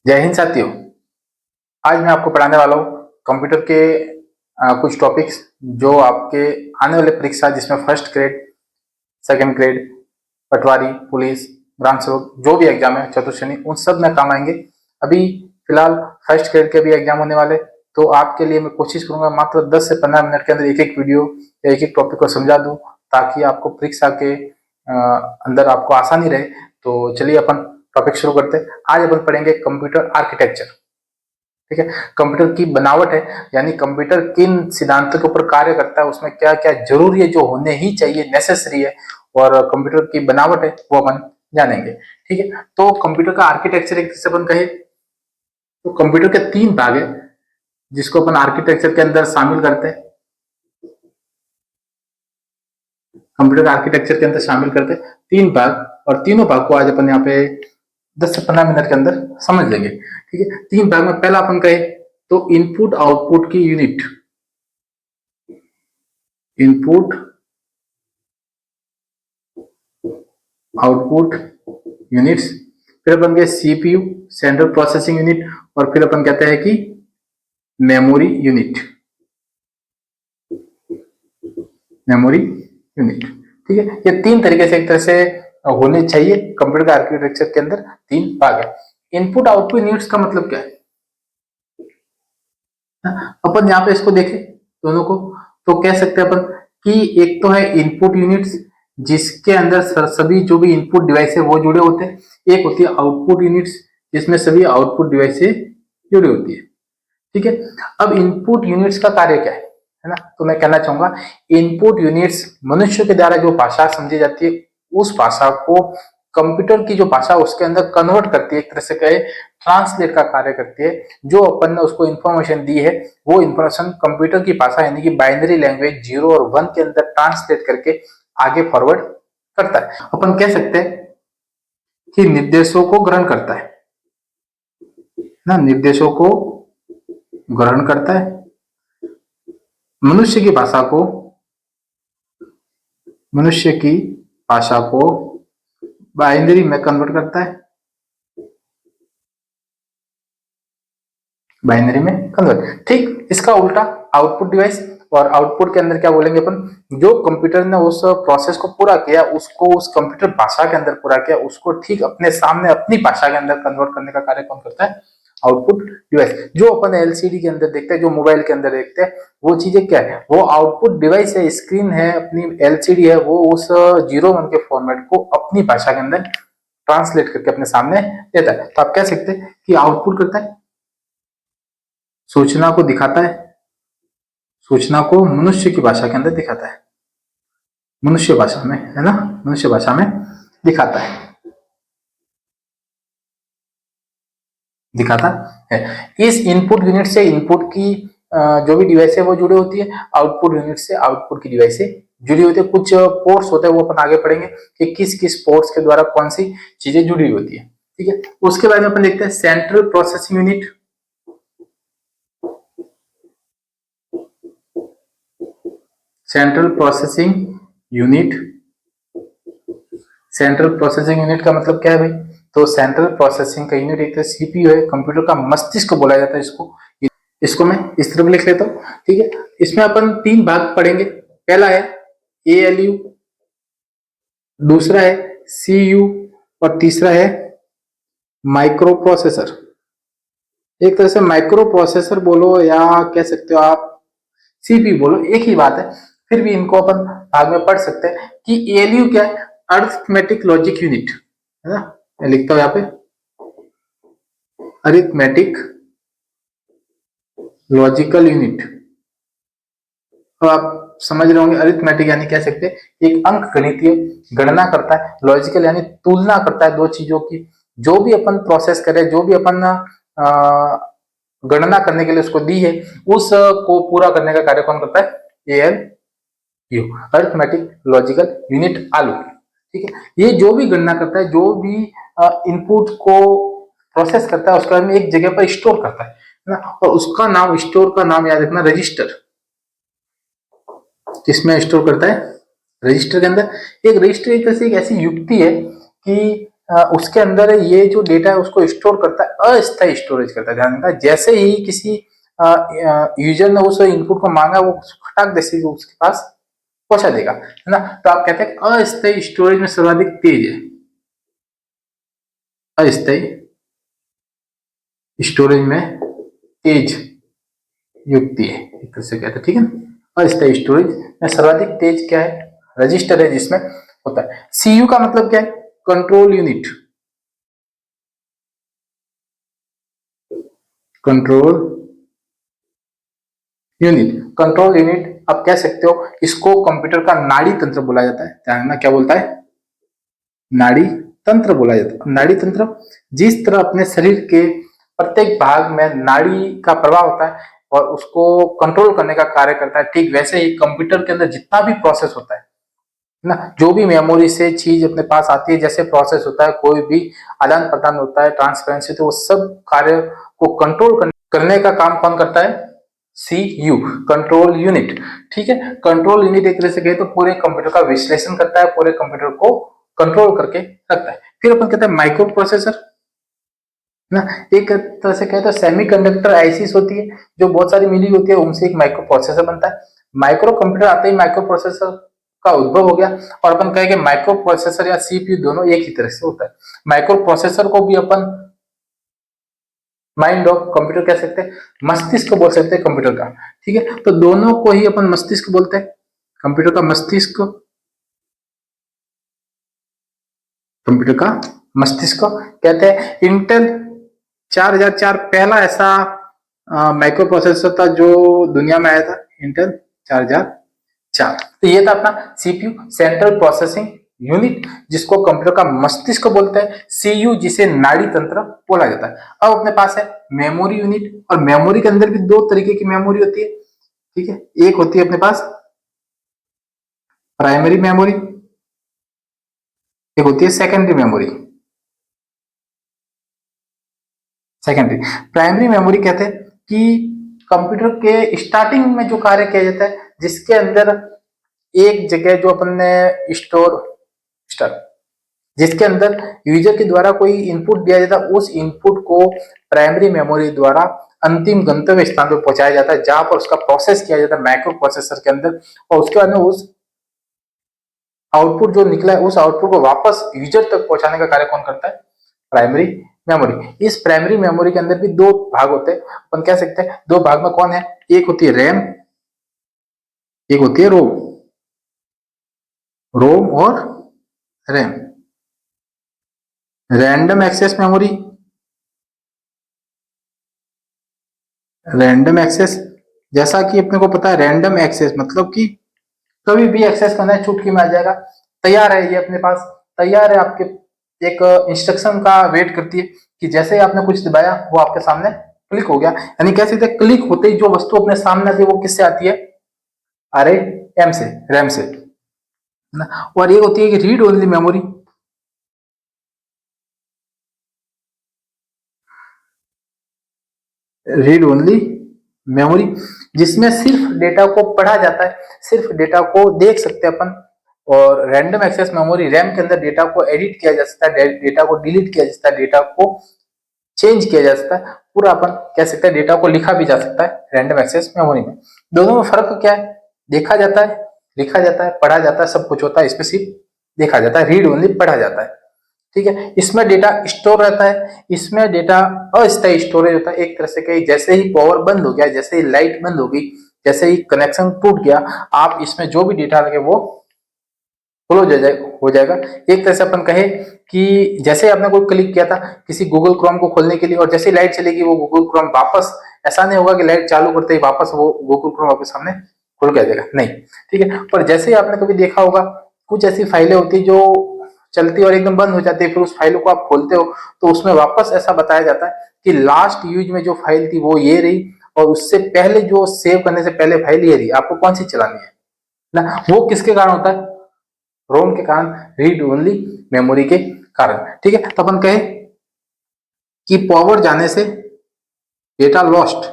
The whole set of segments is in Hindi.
जय हिंद साथियों। आज मैं आपको पढ़ाने वाला हूँ कंप्यूटर के कुछ टॉपिक्स जो आपके आने वाले परीक्षा जिसमें फर्स्ट ग्रेड, सेकंड ग्रेड, पटवारी, पुलिस, ग्राम सेवक जो भी एग्जाम है चतुर्थ श्रेणी उन सब में काम आएंगे। अभी फिलहाल फर्स्ट ग्रेड के भी एग्जाम होने वाले, तो आपके लिए मैं कोशिश करूंगा मात्र 10 से 15 मिनट के अंदर एक एक वीडियो या एक एक टॉपिक को समझा दूं ताकि आपको परीक्षा के अंदर आपको आसानी रहे। तो चलिए अपन टॉपिक शुरू करते हैं। आज अपन पढ़ेंगे कंप्यूटर आर्किटेक्चर। ठीक है, कंप्यूटर की बनावट है, यानी कंप्यूटर किन सिद्धांतों के ऊपर कार्य करता है, उसमें क्या क्या जरूरी है जो होने ही चाहिए, नेसेसरी है, और कंप्यूटर की बनावट है वो अपन जानेंगे। ठीक है, तो कंप्यूटर का आर्किटेक्चर एक तरह से अपन कहे तो कंप्यूटर के तीन भाग है जिसको अपन आर्किटेक्चर के अंदर शामिल करते हैं। कंप्यूटर आर्किटेक्चर के अंदर शामिल करते हैं तीन भाग, और तीनों भाग को आज अपन यहाँ पे 10 से 15 मिनट के अंदर समझ लेंगे। ठीक है, तीन भाग में पहला अपन कहे तो इनपुट आउटपुट की यूनिट, इनपुट आउटपुट यूनिट्स, फिर अपन कहे सीपीयू सेंट्रल प्रोसेसिंग यूनिट, और फिर अपन कहते हैं कि मेमोरी यूनिट, मेमोरी यूनिट। ठीक है, ये तीन तरीके से एक तरह से होने चाहिए। कंप्यूटर का आर्किटेक्चर के अंदर तीन भाग है। इनपुट आउटपुट यूनिट्स का मतलब क्या है? अपन यहाँ पे इसको देखें दोनों को, तो कह सकते हैं अपन कि एक तो है इनपुट यूनिट्स जिसके अंदर सभी जो भी इनपुट डिवाइस है वो जुड़े होते हैं। एक होती है आउटपुट यूनिट्स जिसमें सभी आउटपुट डिवाइस जुड़ी होती है। ठीक है, अब इनपुट यूनिट्स का कार्य क्या है ना, तो मैं कहना चाहूंगा इनपुट यूनिट्स मनुष्य के द्वारा जो भाषा समझी जाती है उस भाषा को कंप्यूटर की जो भाषा उसके अंदर कन्वर्ट करती है, एक तरह से कहे ट्रांसलेट का कार्य करती है। जो अपन ने उसको इंफॉर्मेशन दी है वो इंफॉर्मेशन कंप्यूटर की भाषा यानी कि बाइनरी लैंग्वेज 0 और 1 के अंदर ट्रांसलेट करके आगे फॉरवर्ड करता है। अपन कह सकते हैं कि निर्देशों को ग्रहण करता है ना, निर्देशों को ग्रहण करता है, मनुष्य की भाषा को, मनुष्य की भाषा को बाइनरी में कन्वर्ट करता है, बाइनरी में कन्वर्ट। ठीक इसका उल्टा आउटपुट डिवाइस, और आउटपुट के अंदर क्या बोलेंगे अपन, जो कंप्यूटर ने उस प्रोसेस को पूरा किया उसको उस कंप्यूटर भाषा के अंदर पूरा किया उसको ठीक अपने सामने अपनी भाषा के अंदर कन्वर्ट करने का कार्य कौन करता है? Output device. जो अपन एलसीडी के अंदर देखते हैं, जो मोबाइल के अंदर देखते हैं, वो चीजें क्या है, वो आउटपुट डिवाइस है, स्क्रीन है, अपनी एलसीडी है, वो उस 0 1 के फॉर्मेट को अपनी भाषा के अंदर ट्रांसलेट करके अपने सामने देता है। तो आप कह सकते हैं कि आउटपुट करता है, सूचना को दिखाता है, सूचना को मनुष्य की भाषा के अंदर दिखाता है, मनुष्य भाषा में, है ना, मनुष्य भाषा में दिखाता है, दिखाता है। इस इनपुट यूनिट से इनपुट की जो भी डिवाइस है वो जुड़ी होती है, आउटपुट यूनिट से आउटपुट की डिवाइस जुड़ी होती है। कुछ पोर्ट्स होते हैं वो अपन आगे पढ़ेंगे कि किस किस पोर्ट्स के द्वारा कौन सी चीजें जुड़ी होती है। ठीक है, उसके बाद में अपन देखते हैं central processing unit. Central processing unit, central processing unit का मतलब क्या है भाई? तो सेंट्रल प्रोसेसिंग का यूनिट एक सीपीयू है, कंप्यूटर का मस्तिष्क बोला जाता है इसको। इसको मैं इस तरफ लिख लेता हूँ। ठीक है, इसमें अपन तीन भाग पढ़ेंगे। पहला है एएलयू, दूसरा है सीयू, और तीसरा है माइक्रो प्रोसेसर। एक तरह से माइक्रो प्रोसेसर बोलो या कह सकते हो आप सीपीयू बोलो, एक ही बात है, फिर भी इनको अपन भाग में पढ़ सकते हैं कि एएलयू क्या है, अरिथमेटिक लॉजिक यूनिट, है ना। मैं लिखता हूं यहाँ पे अरिथमेटिक लॉजिकल यूनिट। तो आप समझ रहे होंगे अरिथमेटिक यानी कह सकते हैं एक अंक गणितीय गणना करता है, लॉजिकल यानी तुलना करता है दो चीजों की। जो भी अपन प्रोसेस करें, जो भी अपन गणना करने के लिए उसको दी है उस को पूरा करने का कार्य कौन करता है? एएलयू, अरिथमेटिक लॉजिकल यूनिट आलू। ठीक है, ये जो भी गणना करता है, जो भी इनपुट को प्रोसेस करता है उसका एक जगह पर स्टोर करता है ना, और उसका नाम, स्टोर का नाम याद रखना, रजिस्टर। किसमें स्टोर करता है? रजिस्टर के अंदर। एक रजिस्टर एक तरह से एक ऐसी युक्ति है कि उसके अंदर ये जो डेटा है उसको स्टोर करता है, अस्थायी स्टोरेज करता है। ध्यान रखना, जैसे ही किसी यूजर ने उस इनपुट को मांगा, वो फटाक जैसे उसके पास पहुंचा देगा, है ना। तो आप कहते हैं अस्थायी स्टोरेज में सर्वाधिक तेज है, अस्थायी स्टोरेज में तेज युक्ति है, एक तरह से कहते हैं, ठीक है। अस्थायी स्टोरेज में सर्वाधिक तेज क्या है, रजिस्टर है जिसमें होता है। सीयू का मतलब क्या है, control unit, control unit, control unit आप कह सकते हो, इसको कंप्यूटर का नाड़ी तंत्र बोला जाता है। ध्यान रखना, क्या बोलता है, नाड़ी तंत्र बोला जाता है। नाड़ी तंत्र, जिस तरह अपने शरीर के प्रत्येक भाग में नाड़ी का प्रभाव होता है और उसको कंट्रोल करने का कार्य करता है, ठीक वैसे ही कंप्यूटर के अंदर जितना भी प्रोसेस होता है ना, जो भी मेमोरी से चीज अपने पास आती है, जैसे प्रोसेस होता है, कोई भी आदान प्रदान होता है, ट्रांसपेरेंसी, तो वो सब कार्य को कंट्रोल करने का काम कौन करता है, सीयू, कंट्रोल यूनिट, ठीक है। कंट्रोल यूनिट एक तरह से कहे तो पूरे कंप्यूटर का विश्लेषण करता है, पूरे कंप्यूटर को कंट्रोल करके रखता है। फिर अपन कहते हैं माइक्रो प्रोसेसर ना, एक तरह से कहे तो सेमीकंडक्टर आईसीस होती है जो बहुत सारी मिली होती है, उनसे एक माइक्रो प्रोसेसर बनता है। माइक्रो कंप्यूटर आते ही माइक्रो प्रोसेसर का उद्भव हो गया, और अपन कहेंगे माइक्रो प्रोसेसर या सीपीयू दोनों एक ही तरह से होता है। माइक्रो प्रोसेसर को भी अपन माइंड ऑफ कंप्यूटर कह सकते हैं, मस्तिष्क बोल सकते हैं कंप्यूटर का, ठीक है। तो दोनों को ही अपन मस्तिष्क बोलते हैं, कंप्यूटर का मस्तिष्क, कंप्यूटर का मस्तिष्क कहते हैं। इंटेल 4004 पहला ऐसा माइक्रो प्रोसेसर था जो दुनिया में आया था, इंटेल 4004। तो ये था अपना सीपीयू, सेंट्रल प्रोसेसिंग यूनिट, जिसको कंप्यूटर का मस्तिष्क बोलते हैं, सीयू जिसे नाड़ी तंत्र बोला जाता है। अब अपने पास है मेमोरी यूनिट, और मेमोरी के अंदर भी दो तरीके की मेमोरी होती है, ठीक है। एक होती है अपने पास प्राइमरी मेमोरी, एक होती है secondary memory. Secondary, primary memory कहते हैं कि कंप्यूटर के स्टार्टिंग में जो कार्य किया जाता है, जिसके अंदर एक जगह जो अपन ने स्टोर, जिसके अंदर यूजर के द्वारा कोई इनपुट दिया जाता है, उस इनपुट को प्राइमरी मेमोरी द्वारा अंतिम गंतव्य स्थान पर पहुंचाया जाता है, जहां पर उसका प्रोसेस किया जाता है माइक्रो प्रोसेसर के अंदर, और उसके बाद में उस आउटपुट जो निकला है, उस आउटपुट को वापस यूजर तक पहुंचाने का कार्य कौन करता है, प्राइमरी मेमोरी। इस प्राइमरी मेमोरी के अंदर भी दो भाग होते हैं, अपन कह सकते हैं दो भाग में कौन है, एक होती है रैम, एक होती है रोम, रोम और RAM. Random access memory, random access, जैसा कि अपने को पता है रैंडम एक्सेस मतलब कि कभी भी एक्सेस करना है, चुटकी में आ जाएगा, तैयार है ये अपने पास, तैयार है आपके, एक इंस्ट्रक्शन का वेट करती है कि जैसे ही आपने कुछ दबाया वो आपके सामने क्लिक हो गया। यानी कह सकते हैं क्लिक होते ही जो वस्तु अपने सामने आती है वो किससे आती है, अरे एम से, रैम से, है ना। और ये होती है कि read only memory, read only memory, जिसमें सिर्फ डेटा को पढ़ा जाता है, सिर्फ डेटा को देख सकते हैं अपन। और रैंडम एक्सेस मेमोरी, रैम के अंदर डेटा को एडिट किया जा सकता है, डेटा को डिलीट किया जा सकता है, डेटा को चेंज किया जा सकता है, पूरा अपन कह सकते हैं डेटा को लिखा भी जा सकता है रैंडम एक्सेस मेमोरी में। दोनों में फर्क क्या है, देखा जाता है, लिखा जाता है, पढ़ा जाता है, सब कुछ होता है, इसमें सिर्फ देखा जाता है, रीड ओनली पढ़ा जाता है, ठीक है। इसमें डेटा स्टोर रहता है, इसमें डेटा अस्थायी स्टोरेज होता है। एक तरह से कहीं जैसे ही पावर बंद हो गया, जैसे ही लाइट बंद हो गई, जैसे ही कनेक्शन टूट गया, आप इसमें जो भी डेटा लगे वो क्लोज हो जाएगा। एक तरह से अपन कहे कि जैसे आपने कोई क्लिक किया था किसी गूगल क्रोम को खोलने के लिए, और जैसे ही लाइट चलेगी वो गूगल क्रोम वापस, ऐसा नहीं होगा कि लाइट चालू करते ही वापस वो गूगल क्रोम आपके सामने खुल के आ जाएगा, नहीं, ठीक है। पर जैसे ही आपने कभी देखा होगा कुछ ऐसी फाइलें होती है जो चलती और एकदम बंद हो जाती है, फिर उस फाइल को आप खोलते हो तो उसमें वापस ऐसा बताया जाता है कि लास्ट यूज में जो फाइल थी वो ये रही, और उससे पहले जो सेव करने से पहले फाइल ये रही, आपको कौन सी चलानी है ना। वो किसके कारण होता है, रोम के कारण, रीड ओनली मेमोरी के कारण, ठीक है। तो अपन कहे कि पावर जाने से डेटा लॉस्ट,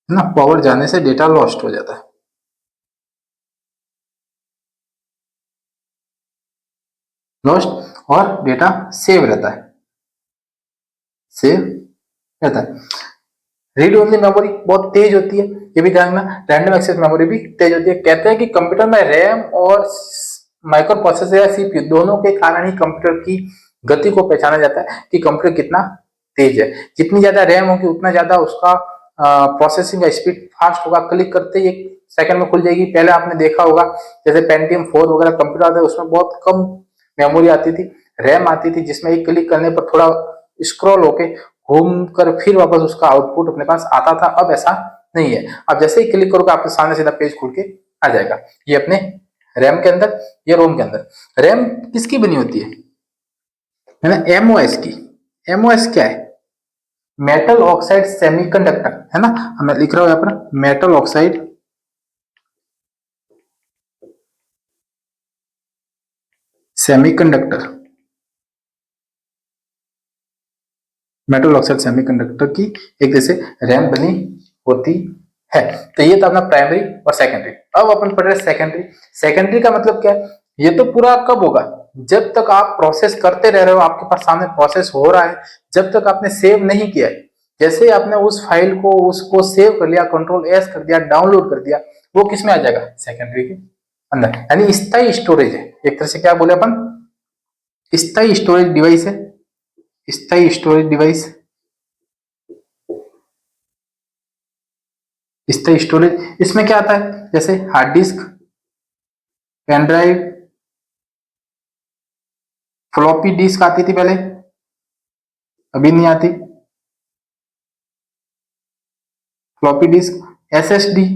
है ना, पावर जाने से डेटा लॉस्ट हो जाता है, लॉस्ट। और डेटा सेव रहता है, सेव रहता है। रीड ओनली मेमोरी बहुत तेज होती है, ये भी ध्यान रखना। रैंडम एक्सेस मेमोरी भी तेज होती है। कहते हैं कि कंप्यूटर में रैम और माइक्रो प्रोसेसर या सीपीयू दोनों के कारण ही कंप्यूटर की गति को पहचाना जाता है कि कंप्यूटर कितना तेज है। जितनी ज्यादा रैम होगी उतना ज्यादा उसका प्रोसेसिंग का स्पीड फास्ट होगा। क्लिक करते ही 1 सेकंड में खुल जाएगी। पहले आपने देखा होगा जैसे पेंटियम 4 वगैरह कंप्यूटर आते हैं, उसमें बहुत कम मेमोरी आती थी, रैम आती थी, जिसमें एक क्लिक करने पर थोड़ा स्क्रॉल होके घूम कर फिर वापस उसका आउटपुट अपने पास आता था। अब ऐसा नहीं है, अब जैसे ही क्लिक करोगे आपके सामने सीधा पेज खुल के आ जाएगा। ये अपने रैम के अंदर, ये रोम के अंदर। रैम किसकी बनी होती है ना, एमओएस की। एमओएस क्या है? मेटल ऑक्साइड सेमीकंडक्टर, है ना। मैं लिख रहा हूं यहां पर metal oxide semiconductor, metal oxide semiconductor की एक जैसे रैम बनी होती है। तो ये तो अपना प्राइमरी और सेकेंडरी। अब अपन पढ़ रहे सेकेंडरी। सेकेंडरी का मतलब क्या है? ये तो पूरा कब होगा? जब तक आप प्रोसेस करते रह रहे हो, आपके पास सामने प्रोसेस हो रहा है, जब तक आपने सेव नहीं किया है। जैसे आपने उस फाइल को उसको सेव कर लिया, कंट्रोल एस कर दिया, डाउनलोड कर दिया, वो किस में आ जाएगा? सेकेंडरी के अंदर। यानी स्थायी स्टोरेज है एक तरह से। क्या बोले अपन? स्थायी स्टोरेज डिवाइस है, स्थायी स्टोरेज डिवाइस। स्थायी स्टोरेज इसमें क्या आता है? जैसे hard disk, pen drive, floppy disk आती थी पहले, अभी नहीं आती फ्लॉपी डिस्क। एसएसडी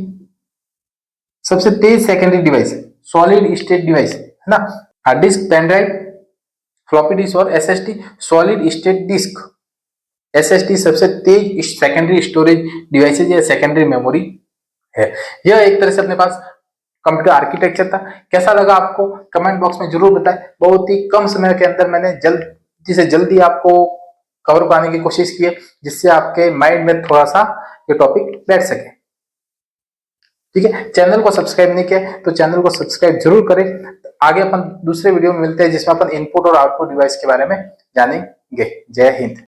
सबसे तेज सेकेंडरी डिवाइस है, सॉलिड स्टेट डिवाइस, है ना। Hard disk, pen drive, floppy disk और SSD solid state disk. SSD सबसे तेज सेकेंडरी स्टोरेज डिवाइसेज या सेकेंडरी मेमोरी है। यह एक तरह से अपने पास कंप्यूटर आर्किटेक्चर था। कैसा लगा आपको कमेंट बॉक्स में जरूर बताएं। बहुत ही कम समय के अंदर मैंने जल्दी से जल्दी आपको कवर कराने की कोशिश की है, जिससे आपके माइंड में थोड़ा सा ये टॉपिक बैठ सके। ठीक है, चैनल को सब्सक्राइब नहीं किया तो चैनल को सब्सक्राइब जरूर करें। आगे अपन दूसरे वीडियो में मिलते हैं जिसमें अपन इनपुट और आउटपुट डिवाइस के बारे में जानेंगे। जय हिंद।